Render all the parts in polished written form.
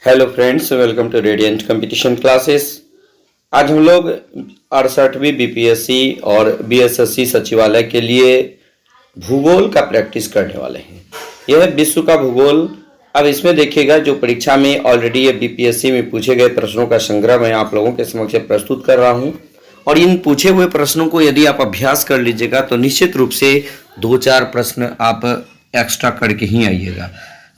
Hello friends, welcome to radiant competition classes. आज हम लोग 68वीं बीपीएससी और बीएसएससी सचिवालय के लिए भूगोल का प्रैक्टिस करने वाले हैं। यह है विश्व का भूगोल। अब इसमें देखिएगा, जो परीक्षा में ऑलरेडी ये बीपीएससी में पूछे गए प्रश्नों का संग्रह मैं आप लोगों के समक्ष प्रस्तुत कर रहा हूँ, और इन पूछे हुए प्रश्नों को यदि आप अभ्यास कर लीजिएगा तो निश्चित रूप से 2-4 प्रश्न आप एक्स्ट्रा करके ही आइएगा।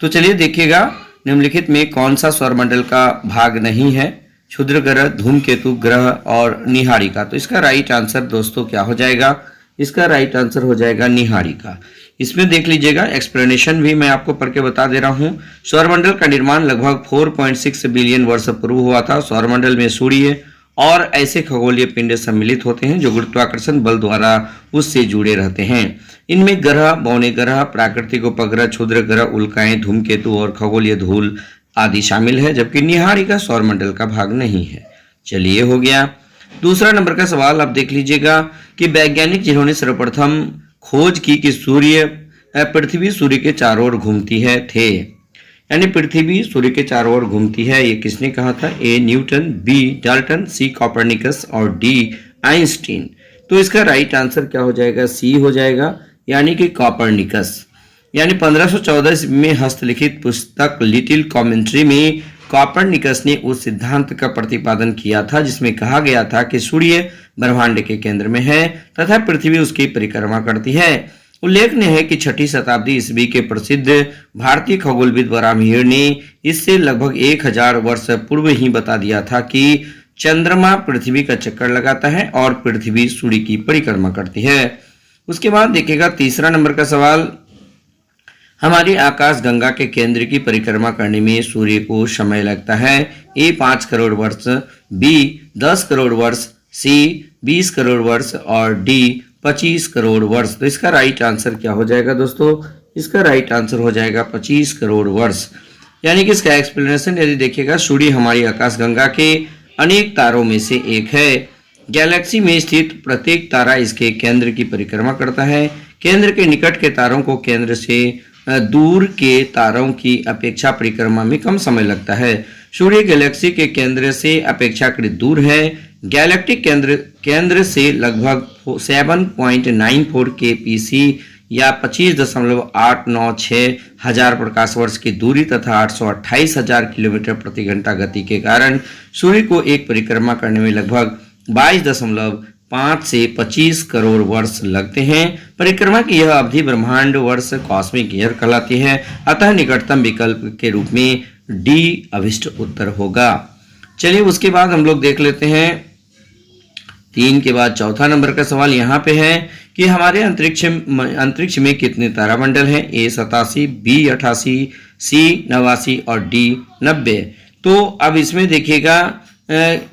तो चलिए देखिएगा, निम्नलिखित में कौन सा सौरमंडल का भाग नहीं है? क्षुद्र ग्रह, धूमकेतु ग्रह और निहारिका। तो इसका राइट आंसर दोस्तों क्या हो जाएगा? इसका राइट आंसर हो जाएगा निहारिका। इसमें देख लीजिएगा, एक्सप्लेनेशन भी मैं आपको पढ़ के बता दे रहा हूँ। सौरमंडल का निर्माण लगभग 4.6 बिलियन वर्ष पूर्व हुआ था। सौरमंडल में सूर्य और ऐसे खगोलीय पिंड सम्मिलित होते हैं जो गुरुत्वाकर्षण बल द्वारा उससे जुड़े रहते हैं। इनमें ग्रह, बौने ग्रह, प्राकृतिक उपग्रह, क्षुद्र ग्रह, उल्काएं, धूमकेतु और खगोलीय धूल आदि शामिल है, जबकि निहारिका सौरमंडल का भाग नहीं है। चलिए, हो गया। दूसरा नंबर का सवाल आप देख लीजिएगा कि वैज्ञानिक जिन्होंने सर्वप्रथम खोज की कि पृथ्वी सूर्य के चारों ओर घूमती है थे, यानी पृथ्वी सूर्य के चारों ओर घूमती है, ये किसने कहा था? A Newton, B Dalton, C Copernicus और डी आइंस्टीन। तो इसका राइट आंसर क्या हो जाएगा? सी हो जाएगा, यानी कि कॉपरनिकस। यानी 1514 में हस्तलिखित पुस्तक लिटिल कॉमेंट्री में कॉपरनिकस ने उस सिद्धांत का प्रतिपादन किया था जिसमें कहा गया था कि सूर्य ब्रह्मांड के केंद्र में है तथा पृथ्वी उसकी परिक्रमा करती है। उल्लेखनीय है कि 6वीं शताब्दी ईस्वी के प्रसिद्ध भारतीय खगोलविद बराहमीर ने इससे लगभग 1000 वर्ष पूर्व ही बता दिया था कि चंद्रमा पृथ्वी का चक्कर लगाता है और पृथ्वी सूर्य की परिक्रमा करती है। उसके बाद देखिएगा, तीसरा नंबर का सवाल, हमारी आकाश गंगा के केंद्र की परिक्रमा करने में सूर्य को समय लगता है। ए 5 करोड़ वर्ष, बी 10 करोड़ वर्ष, सी 20 करोड़ वर्ष और डी 25 करोड़ वर्ष। तो इसका राइट आंसर क्या हो जाएगा दोस्तों? इसका राइट आंसर हो जाएगा 25 करोड़ वर्ष। यानी कि इसका एक्सप्लेनेशन यदि देखिएगा, सूर्य हमारी आकाशगंगा के अनेक तारों में से एक है। गैलेक्सी में स्थित प्रत्येक तारा इसके केंद्र की परिक्रमा करता है। केंद्र के निकट के तारों को केंद्र से दूर के तारों की अपेक्षा परिक्रमा में कम समय लगता है। सूर्य गैलेक्सी के केंद्र से अपेक्षाकृत दूर है। गैलेक्टिक केंद्र से लगभग 7.94 kpc या 25.896 हजार प्रकाश वर्ष की दूरी तथा 828,000 किलोमीटर प्रति घंटा गति के कारण सूर्य को एक परिक्रमा करने में लगभग 22.5 से 25 करोड़ वर्ष लगते हैं। परिक्रमा की यह अवधि ब्रह्मांड वर्ष कॉस्मिक ईयर कहलाती है। अतः निकटतम विकल्प के रूप में डी अभिष्ट उत्तर होगा। चलिए, उसके बाद हम लोग देख लेते हैं 3 के बाद चौथा नंबर का सवाल यहाँ पे है कि हमारे अंतरिक्ष में कितने तारामंडल हैं? ए 87, बी 88, सी 89 और डी 90। तो अब इसमें देखिएगा,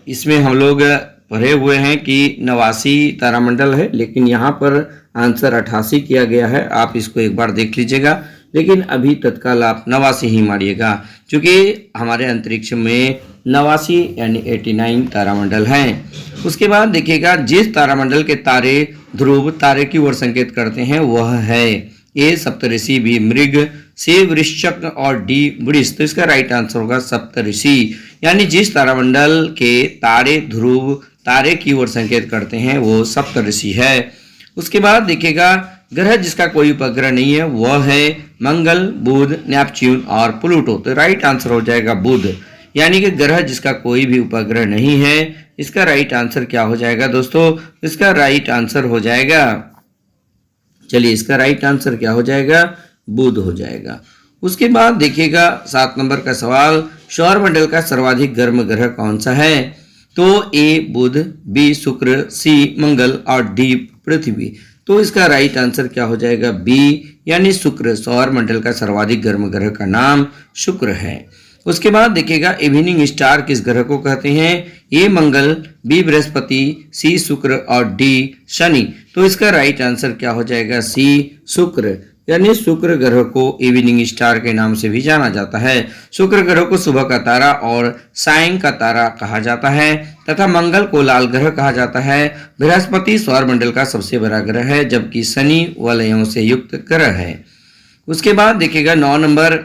इसमें हम लोग पढ़े हुए हैं कि 89 तारामंडल है, लेकिन यहाँ पर आंसर 88 किया गया है। आप इसको एक बार देख लीजिएगा, लेकिन अभी तत्काल आप 89 ही मारिएगा, क्योंकि हमारे अंतरिक्ष में 89 यानी 89 तारामंडल हैं। उसके बाद देखिएगा, जिस तारामंडल के तारे ध्रुव तारे की ओर संकेत करते हैं वह है ए सप्तऋषि, बी मृग, सी वृश्चिक और डी वृष। तो इसका राइट आंसर होगा सप्तऋषि। यानी जिस तारामंडल के तारे ध्रुव तारे की ओर संकेत करते हैं वो सप्तऋषि है। उसके बाद देखिएगा, ग्रह जिसका कोई उपग्रह नहीं है वह है मंगल, बुध, नेपच्यून और प्लूटो। तो राइट आंसर हो जाएगा बुध। यानी कि ग्रह जिसका कोई भी उपग्रह नहीं है। इसका राइट आंसर क्या हो जाएगा दोस्तों? इसका राइट आंसर हो जाएगा, चलिए, इसका राइट आंसर क्या हो जाएगा? बुध हो जाएगा। उसके बाद देखिएगा 7 नंबर का सवाल, सौरमंडल का सर्वाधिक गर्म ग्रह कौन सा है? तो ए बुध, बी शुक्र, सी मंगल और डी पृथ्वी। तो इसका राइट आंसर क्या हो जाएगा? बी, यानी शुक्र। सौरमंडल का सर्वाधिक गर्म ग्रह का नाम शुक्र है। उसके बाद देखिएगा, इवनिंग स्टार किस ग्रह को कहते हैं? ए मंगल, बी बृहस्पति, सी शुक्र और डी शनि। तो इसका राइट आंसर क्या हो जाएगा? सी शुक्र। यानी शुक्र ग्रह को इवनिंग स्टार के नाम से भी जाना जाता है। शुक्र ग्रह को सुबह का तारा और सायं का तारा कहा जाता है तथा मंगल को लाल ग्रह कहा जाता है। बृहस्पति सौरमंडल का सबसे बड़ा ग्रह है, जबकि शनि वलयों से युक्त ग्रह है। उसके बाद देखिएगा 9 नंबर,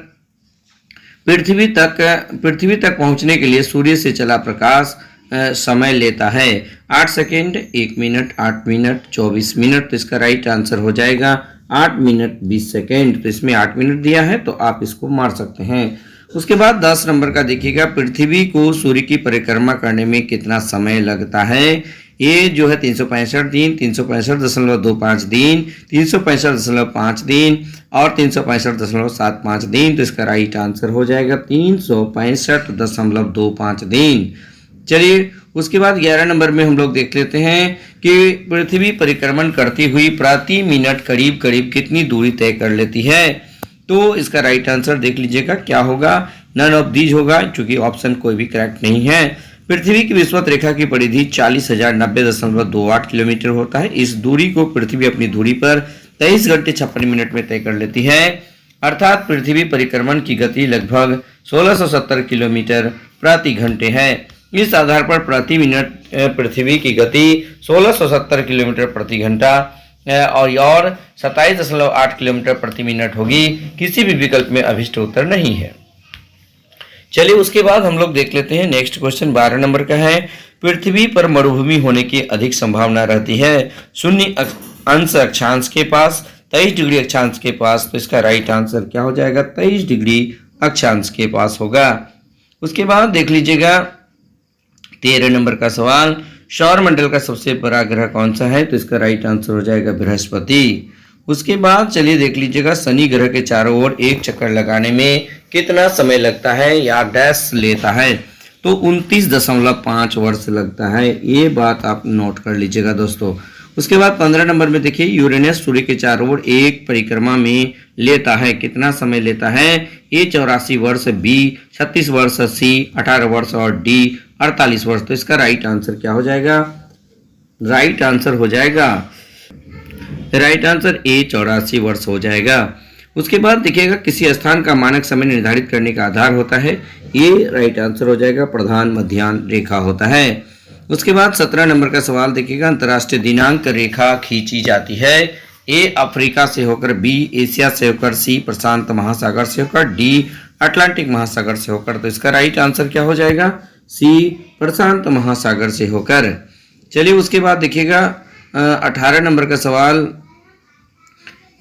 पृथ्वी तक पहुंचने के लिए सूर्य से चला प्रकाश समय लेता है 8 सेकेंड, 1 मिनट, 8 मिनट, 24 मिनट। तो इसका राइट आंसर हो जाएगा 8 मिनट 20 सेकेंड। तो इसमें 8 मिनट दिया है तो आप इसको मार सकते हैं। उसके बाद 10 नंबर का देखिएगा, पृथ्वी को सूर्य की परिक्रमा करने में कितना समय लगता है। ये जो है 365 दिन, 365.25 दिन, 365.5 दिन और 365.75 दिन। तो इसका राइट आंसर हो जाएगा 365.25 दिन। चलिए उसके बाद 11 नंबर में हम लोग देख लेते हैं कि पृथ्वी परिक्रमण करती हुई प्रति मिनट करीब करीब कितनी दूरी तय कर लेती है। तो इसका राइट आंसर देख लीजिएगा क्या होगा, नन ऑफ दीज होगा, क्योंकि ऑप्शन कोई भी करेक्ट नहीं है। पृथ्वी की विषुवत रेखा की परिधि 40,090.28 किलोमीटर होता है। इस दूरी को पृथ्वी अपनी दूरी पर 23 घंटे 56 मिनट में तय कर लेती है, अर्थात पृथ्वी परिक्रमण की गति लगभग 1670 किलोमीटर प्रति घंटे है। इस आधार पर प्रति मिनट पृथ्वी की गति 1670 किलोमीटर प्रति घंटा और 27.8 किलोमीटर प्रति मिनट होगी। किसी भी विकल्प में अभिष्ट उत्तर नहीं है। चलिए उसके बाद हम लोग देख लेते हैं नेक्स्ट क्वेश्चन 12 नंबर का है, पृथ्वी पर मरुभूमि होने की अधिक संभावना रहती है 0 अंश अक्षांश के पास, 23 डिग्री अक्षांश के पास। तो इसका राइट आंसर क्या हो जाएगा, 23 डिग्री अक्षांश के पास होगा। उसके बाद देख लीजिएगा 13 नंबर का सवाल, सौरमंडल का सबसे बड़ा ग्रह कौन सा है। तो इसका राइट आंसर हो जाएगा बृहस्पति। उसके बाद चलिए देख लीजिएगा, शनि ग्रह के चारों ओर एक चक्कर लगाने में कितना समय लगता है या डैश लेता है। तो 29.5 वर्ष लगता है। ये बात आप नोट कर लीजिएगा दोस्तों। उसके बाद 15 नंबर में देखिए, यूरेनस सूर्य के चारों ओर एक परिक्रमा में लेता है, कितना समय लेता है। ए 84 वर्ष, बी 36 वर्ष, सी 18 वर्ष और डी 48 वर्ष। तो इसका राइट आंसर क्या हो जाएगा, राइट आंसर हो जाएगा राइट आंसर ए 84 वर्ष हो जाएगा। उसके बाद देखिएगा, किसी स्थान का मानक समय निर्धारित करने का आधार होता है। ये राइट आंसर हो जाएगा प्रधान मध्याह्न रेखा होता है। उसके बाद 17 नंबर का सवाल देखिएगा, अंतर्राष्ट्रीय दिनांक रेखा खींची जाती है। ए अफ्रीका से होकर, बी एशिया से होकर, सी प्रशांत महासागर से होकर, डी अटलांटिक महासागर से होकर। तो इसका राइट आंसर क्या हो जाएगा, सी प्रशांत महासागर से होकर। चलिए उसके बाद देखिएगा 18 नंबर का सवाल,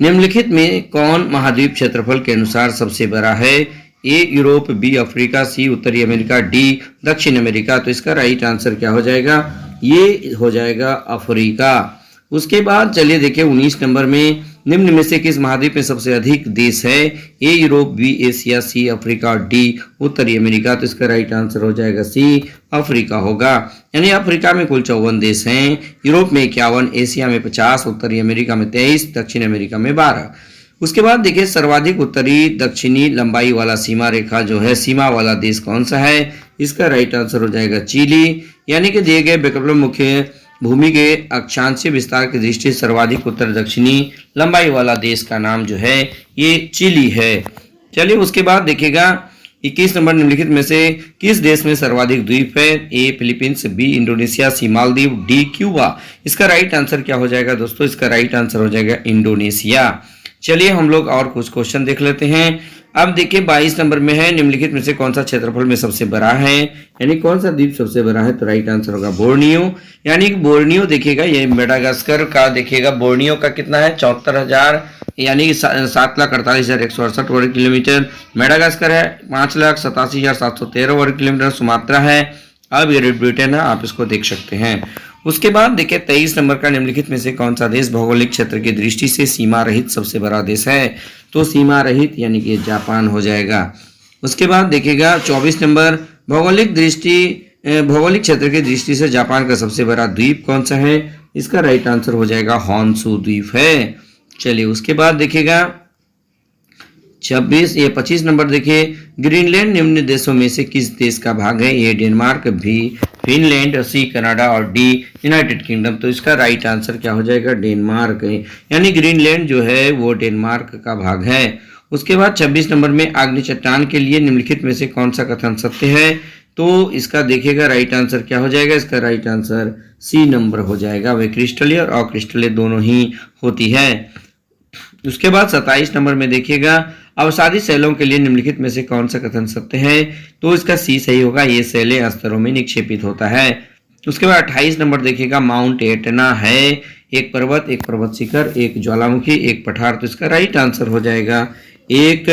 निम्नलिखित में कौन महाद्वीप क्षेत्रफल के अनुसार सबसे बड़ा है। ए यूरोप, बी अफ्रीका, सी उत्तरी अमेरिका, डी दक्षिण अमेरिका। तो इसका राइट आंसर क्या हो जाएगा, ये हो जाएगा अफ्रीका। उसके बाद चलिए देखिए 19 नंबर में, निम्न में से किस महाद्वीप में सबसे अधिक देश है। A Europe, B Asia, C Africa और डी उत्तरी अमेरिका। तो इसका राइट आंसर हो जाएगा सी अफ्रीका होगा। यानी अफ्रीका में कुल 54 देश हैं, यूरोप में 51, एशिया में 50, उत्तरी अमेरिका में 23, दक्षिण अमेरिका में 12। उसके बाद देखिए, सर्वाधिक उत्तरी दक्षिणी लंबाई वाला सीमा रेखा जो है, सीमा वाला देश कौन सा है। इसका राइट आंसर हो जाएगा चिली। यानी कि दिए गए विकल्प में मुख्य भूमि के अक्षांशीय विस्तार की दृष्टि से सर्वाधिक उत्तर दक्षिणी लंबाई वाला देश का नाम जो है ये चिली है। चलिए उसके बाद देखिएगा 21 नंबर, निम्नलिखित में से किस देश में सर्वाधिक द्वीप है। ए फिलीपींस, बी इंडोनेशिया, सी मालदीव, डी क्यूबा। इसका राइट आंसर क्या हो जाएगा दोस्तों, इसका राइट आंसर हो जाएगा इंडोनेशिया। चलिए हम लोग और कुछ क्वेश्चन देख लेते हैं। अब देखिए 22 नंबर में है, निम्नलिखित में से कौन सा क्षेत्रफल में सबसे बड़ा है, यानी कौन सा द्वीप सबसे बड़ा है। तो राइट आंसर होगा बोर्नियो। यानी बोर्नियो देखिएगा, ये मेडागास्कर का देखिएगा, बोर्नियो का कितना है 74,000 यानी 7,48,168 वर्ग किलोमीटर। मेडागास्कर है 5,87,713 वर्ग किलोमीटर। सुमात्रा है, अब ये ग्रेट ब्रिटेन है, आप इसको देख सकते हैं। उसके बाद देखिए 23 नंबर का, निम्नलिखित में से कौन सा देश भौगोलिक क्षेत्र की दृष्टि से सीमा रहित सबसे बड़ा देश है। तो सीमा रहित यानी कि जापान हो जाएगा। उसके बाद देखिएगा 24 नंबर, भौगोलिक क्षेत्र की दृष्टि से जापान का सबसे बड़ा द्वीप कौन सा है। इसका राइट आंसर हो जाएगा होन्शु द्वीप है। चलिए उसके बाद देखिएगा 25 नंबर देखिए, ग्रीनलैंड निम्न देशों में से किस देश का भाग है। A Denmark, B Finland, C Canada और डी यूनाइटेड किंगडम। तो इसका राइट आंसर क्या हो जाएगा, डेनमार्क है। यानी ग्रीनलैंड जो है वो डेनमार्क का भाग है। उसके बाद 26 नंबर में, आग्नेय चट्टान के लिए निम्नलिखित में से कौन सा कथन सत्य है। तो इसका देखिएगा राइट आंसर क्या हो जाएगा, इसका राइट आंसर सी नंबर हो जाएगा। वे क्रिस्टलीय और अक्रिस्टलीय दोनों ही होती है। उसके बाद 27 नंबर में देखिएगा, अवसादी सेलों के लिए निम्नलिखित में से कौन सा कथन सत्य है? तो इसका सी सही होगा, ये सेलें स्तरों में निक्षेपित होता है। उसके बाद 28 नंबर देखिएगा, माउंट एटना है एक पर्वत शिखर, एक ज्वालामुखी, एक पठार। तो इसका राइट आंसर हो जाएगा एक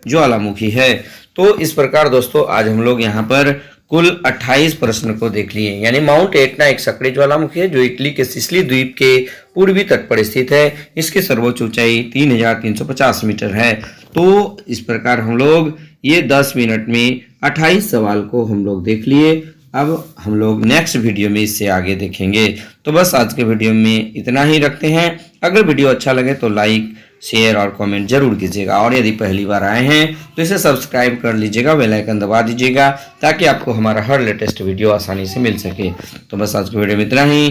ज्वालामुखी है। तो इस प्रकार दोस्तों आज हम लोग यहाँ पर कुल 28 प्रश्न को देख लिए। यानी माउंट एटना एक सक्रिय ज्वालामुखी है जो इटली के सिसिली द्वीप के पूर्वी तट पर स्थित है। इसकी सर्वोच्च ऊंचाई 3350 मीटर है। तो इस प्रकार हम लोग ये 10 मिनट में 28 सवाल को हम लोग देख लिए। अब हम लोग नेक्स्ट वीडियो में इससे आगे देखेंगे। तो बस आज के वीडियो में इतना ही रखते हैं। अगर वीडियो अच्छा लगे तो लाइक, शेयर और कमेंट जरूर कीजिएगा, और यदि पहली बार आए हैं तो इसे सब्सक्राइब कर लीजिएगा, बेल आइकन दबा दीजिएगा ताकि आपको हमारा हर लेटेस्ट वीडियो आसानी से मिल सके। तो बस आज के वीडियो में इतना ही।